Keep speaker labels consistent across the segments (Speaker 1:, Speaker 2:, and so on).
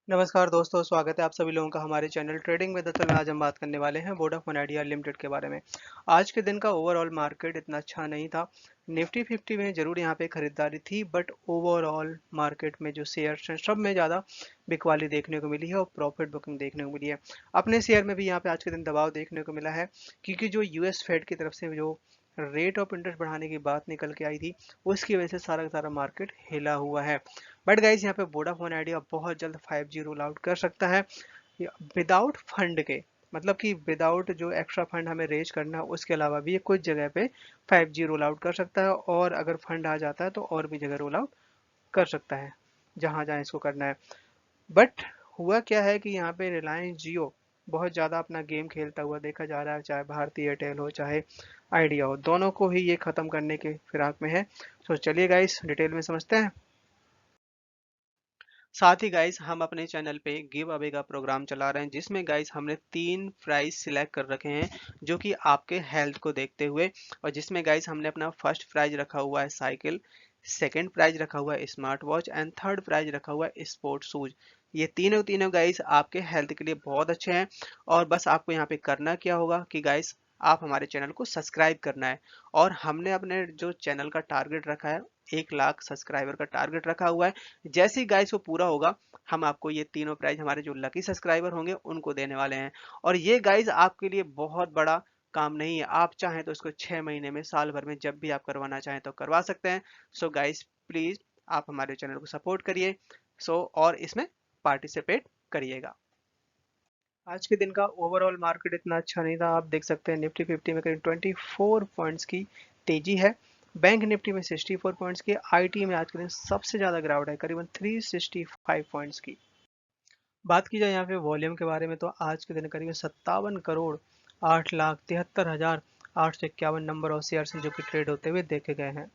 Speaker 1: नमस्कार दोस्तों, स्वागत है आप सभी लोगों का हमारे चैनल ट्रेडिंग में। दरअसल में आज हम बात करने वाले हैं वोडाफोन आइडिया लिमिटेड के बारे में। आज के दिन का ओवरऑल मार्केट इतना अच्छा नहीं था। निफ्टी 50 में जरूर यहाँ पे खरीदारी थी, बट ओवरऑल मार्केट में जो शेयर्स हैं सब में ज़्यादा बिकवाली देखने को मिली है और प्रॉफिट बुकिंग देखने को मिली है। अपने शेयर में भी यहाँ पे आज के दिन दबाव देखने को मिला है, क्योंकि जो यूएस फेड की तरफ से जो रेट ऑफ इंटरेस्ट बढ़ाने की बात निकल के आई थी, उसकी वजह से सारा का सारा मार्केट हिला हुआ है। बट गाइज यहाँ पे वोडाफोन आइडिया बहुत जल्द 5G रोल आउट कर सकता है विदाउट फंड के। मतलब कि विदाउट जो एक्स्ट्रा फंड हमें रेज करना है, उसके अलावा भी ये कुछ जगह पे 5G रोल आउट कर सकता है, और अगर फंड आ जाता है तो और भी जगह रोल आउट कर सकता है जहां जहां इसको करना है। बट हुआ क्या है कि यहाँ पे रिलायंस जियो बहुत ज़्यादा अपना गेम खेलता हुआ देखा जा रहा है, चाहे भारती एयरटेल हो चाहे आइडिया हो, दोनों को ही ये ख़त्म करने के फिराक में है। तो चलिए गाइस डिटेल में समझते हैं। साथ ही गाइस हम अपने चैनल पे गिव अवे का प्रोग्राम चला रहे हैं, जिसमें गाइस हमने 3 प्राइज सिलेक्ट कर रखे हैं जो कि आपके हेल्थ को देखते हुए। और जिसमें गाइस हमने अपना फर्स्ट प्राइज रखा हुआ है साइकिल, सेकंड प्राइज रखा हुआ है smart watch and third prize रखा हुआ है स्पोर्ट शूज। ये तीनों तीनों गाइस आपके हेल्थ के लिए बहुत अच्छे हैं। और बस आपको यहाँ पे करना क्या होगा कि गाइस आप हमारे चैनल को सब्सक्राइब करना है। और हमने अपने जो चैनल का टारगेट रखा है, 1 लाख सब्सक्राइबर का टारगेट रखा हुआ है। जैसे ही गाइस वो पूरा होगा, हम आपको ये तीनों प्राइज हमारे जो लकी सब्सक्राइबर होंगे उनको देने वाले हैं। और ये गाइस आपके लिए बहुत बड़ा काम नहीं है। आप चाहें तो इसको 6 महीने में, साल भर में, जब भी आप करवाना चाहें तो करवा सकते हैं। सो गाइस प्लीज आप हमारे चैनल को सपोर्ट करिए। और इसमें पार्टिसिपेट करिएगा। आज के दिन का ओवरऑल मार्केट इतना अच्छा नहीं था। आप देख सकते हैं निफ्टी 50 में करीब 24 पॉइंट्स की तेजी है। बैंक निफ्टी में 64 पॉइंट्स की। आईटी में आज के दिन सबसे ज्यादा गिरावट है, करीबन 365 पॉइंट्स की। बात की जाए यहाँ पे वॉल्यूम के बारे में, तो आज के दिन करीबन 57 करोड़ 8 लाख 73 हजार 851 नंबर ऑफ शेयर जो कि ट्रेड होते हुए देखे गए हैं।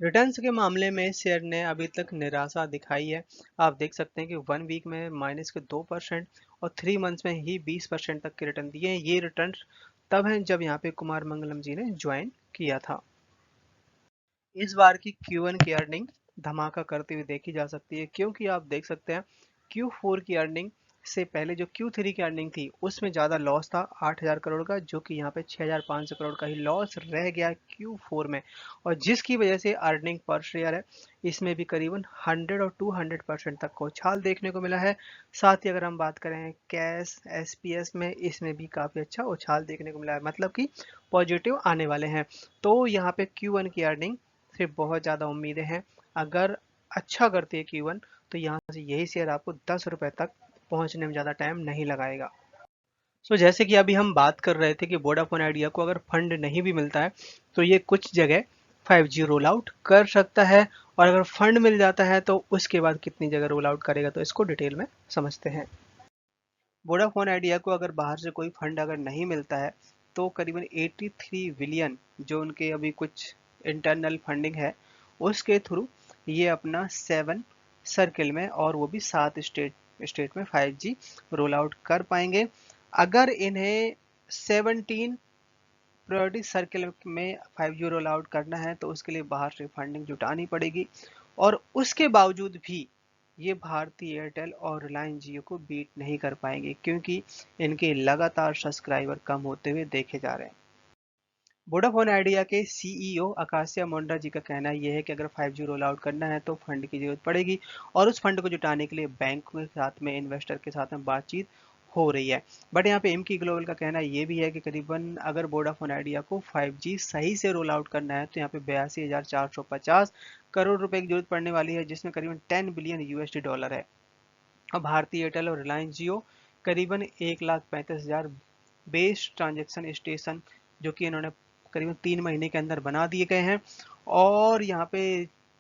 Speaker 1: रिटर्न्स के मामले में शेयर ने अभी तक निराशा दिखाई है। आप देख सकते हैं कि 1 वीक में -2% और 3 मंथ्स में ही 20% तक के रिटर्न दिए हैं। ये रिटर्न तब हैं जब यहाँ पे कुमार मंगलम जी ने ज्वाइन किया था। इस बार की Q1 की अर्निंग धमाका करते हुए देखी जा सकती है, क्योंकि आप देख सकते हैं Q4 की अर्निंग से पहले जो Q3 की अर्निंग थी उसमें ज़्यादा लॉस था 8,000 करोड़ का, जो कि यहाँ पे 6,500 करोड़ का ही लॉस रह गया Q4 में। और जिसकी वजह से अर्निंग पर शेयर है इसमें भी करीबन 100 और 200% तक को उछाल देखने को मिला है। साथ ही अगर हम बात करें कैश SPS में, इसमें भी काफ़ी अच्छा उछाल देखने को मिला है, मतलब कि पॉजिटिव आने वाले हैं। तो यहाँ पे Q1 की अर्निंग से बहुत ज़्यादा उम्मीदें हैं। अगर अच्छा करती है Q1 तो यहाँ से यही शेयर आपको 10 रुपए तक पहुँचने में ज़्यादा टाइम नहीं लगाएगा। जैसे कि अभी हम बात कर रहे थे कि वोडाफोन आइडिया को अगर फंड नहीं भी मिलता है तो ये कुछ जगह 5G रोल आउट कर सकता है। और अगर फंड मिल जाता है तो उसके बाद कितनी जगह रोल आउट करेगा, तो इसको डिटेल में समझते हैं। वोडाफोन आइडिया को अगर बाहर से कोई फंड अगर नहीं मिलता है तो करीबन 83 बिलियन जो उनके अभी कुछ इंटरनल फंडिंग है उसके थ्रू ये अपना 7 सर्किल में, और वो भी 7 स्टेट में 5G रोल आउट कर पाएंगे। अगर इन्हें 17 प्रायोरिटी सर्किल में 5G रोल आउट करना है तो उसके लिए बाहर से फंडिंग जुटानी पड़ेगी। और उसके बावजूद भी ये भारती एयरटेल और रिलायंस जियो को बीट नहीं कर पाएंगे, क्योंकि इनके लगातार सब्सक्राइबर कम होते हुए देखे जा रहे हैं। वोडाफोन आइडिया के CEO आकाशिया मुंडा जी का कहना यह है कि अगर 5G रोल आउट करना है तो फंड की जरूरत पड़ेगी, और उस फंड को जुटाने के लिए बैंक के साथ में, इन्वेस्टर के साथ में बातचीत हो रही है। बट यहाँ पे एमकी ग्लोबल का कहना ये भी है कि करीबन अगर वोडाफोन आइडिया को 5G सही से रोल आउट करना है तो यहाँ पे 82,450 करोड़ रुपए की जरूरत पड़ने वाली है, जिसमें करीबन 10 बिलियन USD डॉलर है। और भारतीय एयरटेल और रिलायंस जियो करीबन 1,35,000 बेस ट्रांजेक्शन स्टेशन जो कि इन्होंने करीबन 3 महीने के अंदर बना दिए गए हैं। और यहाँ पे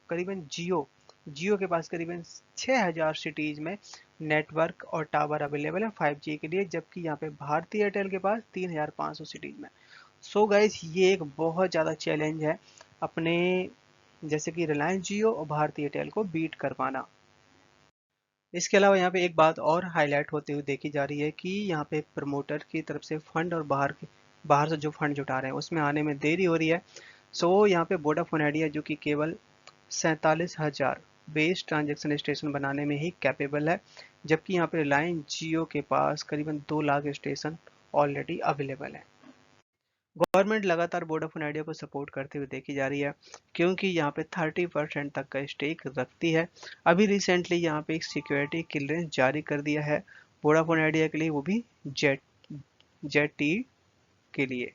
Speaker 1: करीबन जियो जियो के पास करीबन 6,000 सिटीज में नेटवर्क और टावर अवेलेबल है 5G के लिए, जबकि यहाँ पे भारतीय एयरटेल के पास 3,500 सिटीज में। गाइस ये एक बहुत ज़्यादा चैलेंज है अपने जैसे कि रिलायंस जियो और भारतीय एयरटेल को बीट कर पाना। इसके अलावा यहाँ पे एक बात और हाईलाइट होते हुए देखी जा रही है कि यहाँ पे प्रमोटर की तरफ से फंड और बाहर से जो फंड जुटा रहे हैं उसमें आने में देरी हो रही है। यहाँ पे वोडाफोन आइडिया जो कि केवल 47,000 बेस ट्रांजैक्शन स्टेशन बनाने में ही कैपेबल है, जबकि यहाँ पे रिलायंस जियो के पास करीबन 2 लाख स्टेशन ऑलरेडी अवेलेबल है। गवर्नमेंट लगातार वोडाफोन आइडिया को सपोर्ट करते हुए देखी जा रही है, क्योंकि यहाँ पे 30% तक का स्टेक रखती है। अभी रिसेंटली यहाँ पे एक सिक्योरिटी क्लियरेंस जारी कर दिया है वोडाफोन आइडिया के लिए, वो भी जेट जेट टी के लिए।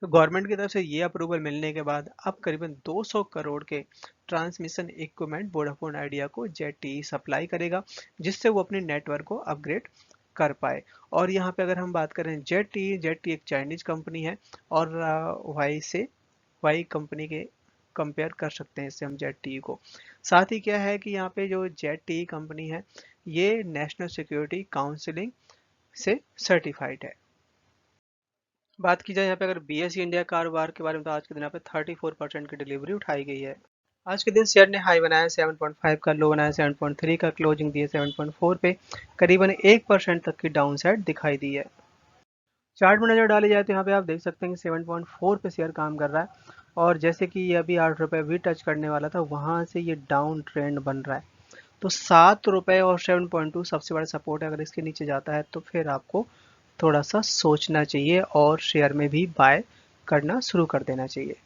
Speaker 1: तो गवर्नमेंट की तरफ से ये अप्रूवल मिलने के बाद अब करीबन 200 करोड़ के ट्रांसमिशन इक्विपमेंट वोडाफोन आइडिया को जेट सप्लाई करेगा, जिससे वो अपने नेटवर्क को अपग्रेड कर पाए। और यहाँ पे अगर हम बात करें जेट टी एक चाइनीज कंपनी है, और वाई कंपनी के कंपेयर कर सकते हैं इससे हम जेट टी को। साथ ही क्या है कि यहाँ पे जो जेट टी कंपनी है, ये नेशनल सिक्योरिटी काउंसिलिंग से सर्टिफाइड है। बात की जाए यहाँ पे अगर बीएसई इंडिया कारोबार के बारे में, तो आज के दिन यहाँ पे 34% की डिलीवरी उठाई गई है। आज के दिन शेयर ने हाई बनाया 7.5 का, लो बनाया 7.3 का, क्लोजिंग दी है 7.4 पे, करीबन 1% तक की डाउन साइड दिखाई दी है। चार्ट में नजर डाली जाए तो यहाँ पे आप देख सकते हैं कि 7.4 पे शेयर काम कर रहा है, और जैसे कि ये अभी 8 रुपये भी टच करने वाला था, वहां से ये डाउन ट्रेंड बन रहा है। तो 7 रुपये और 7.2 सबसे बड़ा सपोर्ट है। अगर इसके नीचे जाता है तो फिर आपको थोड़ा सा सोचना चाहिए और शेयर में भी बाय करना शुरू कर देना चाहिए।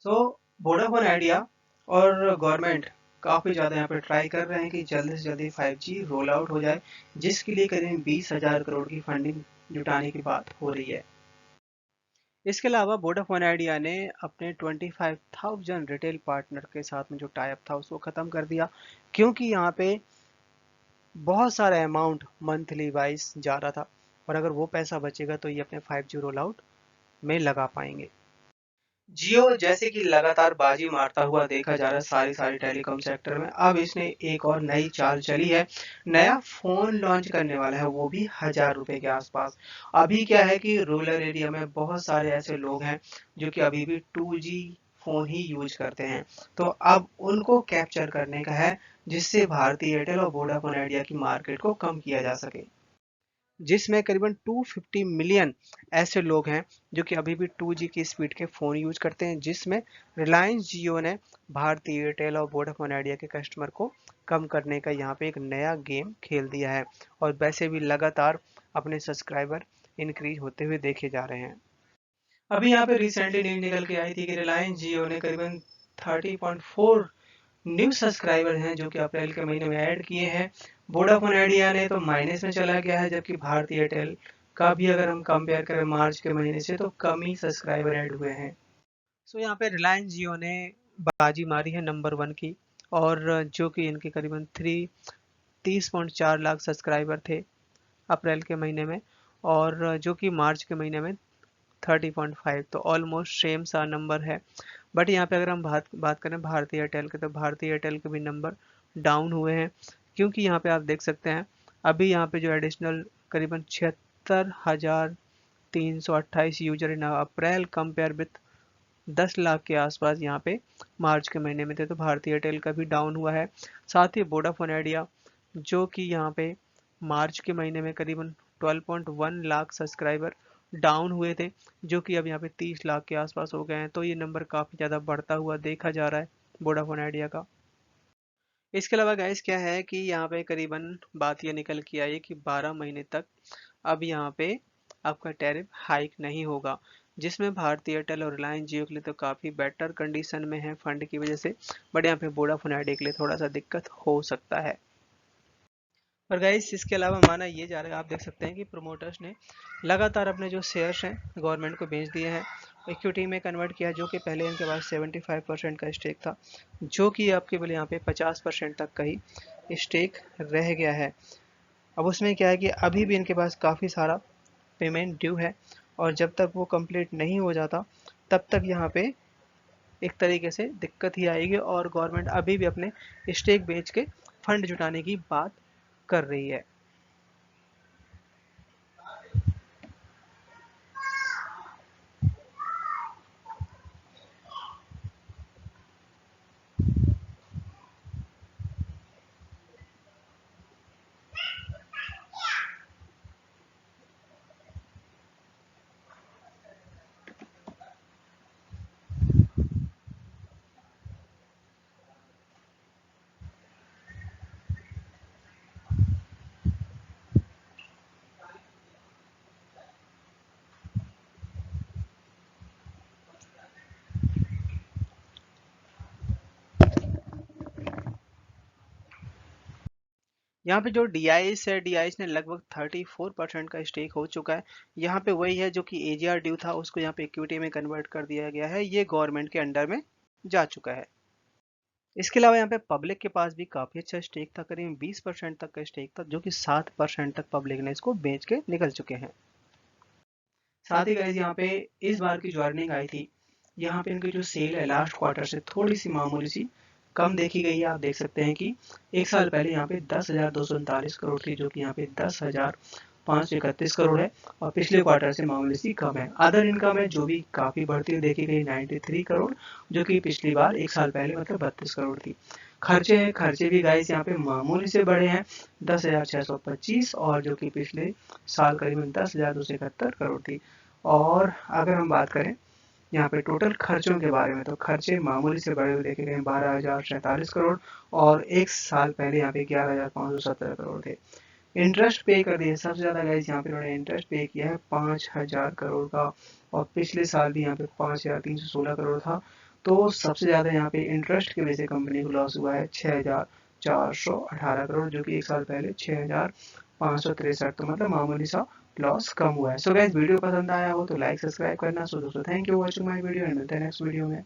Speaker 1: तो वोडाफोन आइडिया और गवर्नमेंट काफ़ी ज़्यादा यहाँ पे ट्राई कर रहे हैं कि जल्दी से जल्दी 5G रोल आउट हो जाए, जिसके लिए करीब 20,000 करोड़ की फंडिंग जुटाने की बात हो रही है। इसके अलावा वोडाफोन आइडिया ने अपने 25,000 रिटेल पार्टनर के साथ में जो टाई अप था उसको ख़त्म कर दिया, क्योंकि यहाँ पे बहुत सारा अमाउंट मंथली वाइज जा रहा था, और अगर वो पैसा बचेगा तो ये अपने 5G रोल आउट में लगा पाएंगे। जियो जैसे कि लगातार बाजी मारता हुआ देखा जा रहा है सारी सारी टेलीकॉम सेक्टर में, अब इसने एक और नई चाल चली है। नया फोन लॉन्च करने वाला है, वो भी 1,000 रुपए के आसपास। अभी क्या है कि रूरल एरिया में बहुत सारे ऐसे लोग हैं जो कि अभी भी 2G फोन ही यूज करते हैं, तो अब उनको कैप्चर करने का है, जिससे भारती एयरटेल और वोडाफोन आइडिया की मार्केट को कम किया जा सके। जिसमें करीबन 250 मिलियन ऐसे लोग हैं जो कि अभी भी 2G की स्पीड के फ़ोन यूज करते हैं, जिसमें रिलायंस जियो ने भारती एयरटेल और वोडाफोन आइडिया के कस्टमर को कम करने का यहाँ पे एक नया गेम खेल दिया है, और वैसे भी लगातार अपने सब्सक्राइबर इंक्रीज होते हुए देखे जा रहे हैं। अभी यहाँ पे रिसेंटली न्यूज निकल के आई थी कि रिलायंस जियो ने करीबन 30.4 न्यू सब्सक्राइबर हैं जो कि अप्रैल के महीने में ऐड किए हैं। वोडाफोन आइडिया ने तो माइनस में चला गया है, जबकि भारती एयरटेल का भी अगर हम कंपेयर करें मार्च के महीने से तो कम ही सब्सक्राइबर ऐड हुए हैं। सो यहाँ पे रिलायंस जियो ने बाजी मारी है नंबर 1 की, और जो कि इनके करीबन 30.4 लाख सब्सक्राइबर थे अप्रैल के महीने में, और जो कि मार्च के महीने में 30.5, तो ऑलमोस्ट सेम सा नंबर है। बट यहाँ पे अगर हम बात करें भारती एयरटेल के, तो भारती एयरटेल के भी नंबर डाउन हुए हैं, क्योंकि यहाँ पे आप देख सकते हैं अभी यहाँ पे जो एडिशनल करीबन 76,328 user in April compare with 10 lakh के आसपास यहाँ पे मार्च के महीने में थे, तो भारती एयरटेल का भी डाउन हुआ है। साथ ही वोडाफोन आइडिया जो कि यहाँ पे मार्च के महीने में करीबन 12.1 लाख सब्सक्राइबर डाउन हुए थे, जो कि अब यहाँ पे 30 लाख के आसपास हो गए हैं, तो ये नंबर काफ़ी ज़्यादा बढ़ता हुआ देखा जा रहा है वोडाफोन आइडिया का। इसके अलावा गाइस क्या है कि यहाँ पे करीबन बात ये निकल के आई है कि 12 महीने तक अब यहाँ पे आपका टैरिफ हाइक नहीं होगा, जिसमें भारती एयरटेल और रिलायंस जियो के लिए तो काफ़ी बेटर कंडीशन में है फंड की वजह से, बट यहाँ पे वोडाफोन आइडिया के लिए थोड़ा सा दिक्कत हो सकता है। और गाइस इसके अलावा माना ये जा रहा है, आप देख सकते हैं कि प्रोमोटर्स ने लगातार अपने जो शेयर्स हैं गवर्नमेंट को बेच दिए हैं, इक्विटी में कन्वर्ट किया, जो कि पहले इनके पास 75% का स्टेक था, जो कि अब केवल यहाँ पे 50% तक का ही स्टेक रह गया है। अब उसमें क्या है कि अभी भी इनके पास काफ़ी सारा पेमेंट ड्यू है, और जब तक वो कंप्लीट नहीं हो जाता तब तक यहाँ पे एक तरीके से दिक्कत ही आएगी, और गवर्नमेंट अभी भी अपने स्टेक बेच के फंड जुटाने की बात कर रही है। यहाँ पे जो DIS है, DIS ने लगभग 34% का स्टेक हो चुका है। यहाँ पे वही है जो कि AGR ड्यू था, उसको यहाँ पे इक्विटी में कन्वर्ट कर दिया गया है। ये गवर्नमेंट के अंडर में जा चुका है। इसके अलावा यहाँ पे पब्लिक के पास भी काफी अच्छा स्टेक था, करीब 20% तक का स्टेक था, जो कि 7% तक पब्लिक ने इसको बेच के निकल चुके हैं। साथ ही गाइस यहाँ पे इस बार की जो अर्निंग आई थी, यहाँ पे इनकी जो सेल है लास्ट क्वार्टर से थोड़ी सी मामूली सी कम देखी गई है। आप देख सकते हैं कि एक साल पहले यहाँ पे 10,239 करोड़ थी, जो कि यहाँ पे 10,531 करोड़ है, और पिछले क्वार्टर से मामूली सी कम है। अदर इनकम है जो भी काफी बढ़ती हुई देखी गई, 93 करोड़, जो कि पिछली बार एक साल पहले मतलब 32 करोड़ थी। खर्चे हैं, खर्चे भी गाइस यहाँ पे मामूली से बड़े हैं, 10,625, और जो कि पिछले साल करीबन 10,271 करोड़ थी। और अगर हम बात करें यहाँ पे टोटल खर्चों के बारे में, तो खर्चे मामूली से बढ़े हुए देखे गए 12,047 करोड़, और एक साल पहले यहाँ पे 11,517 करोड़ थे। इंटरेस्ट पे कर दिए सबसे ज्यादा गाइस, यहाँ पे उन्होंने इंटरेस्ट पे किया है 5,000 करोड़ का, और पिछले साल भी यहाँ पे 5,316 करोड़ था। तो सबसे ज्यादा यहाँ पे इंटरेस्ट की वजह से कंपनी को लॉस हुआ है 6,418 करोड़, जो कि एक साल पहले 6,563, तो मतलब मामूली सा लॉस कम हुआ है। सो गाइस, वीडियो पसंद आया हो तो लाइक सब्सक्राइब करना। सो दोस्तों, thank you for watching my video, and मिलते हैं नेक्स्ट वीडियो में।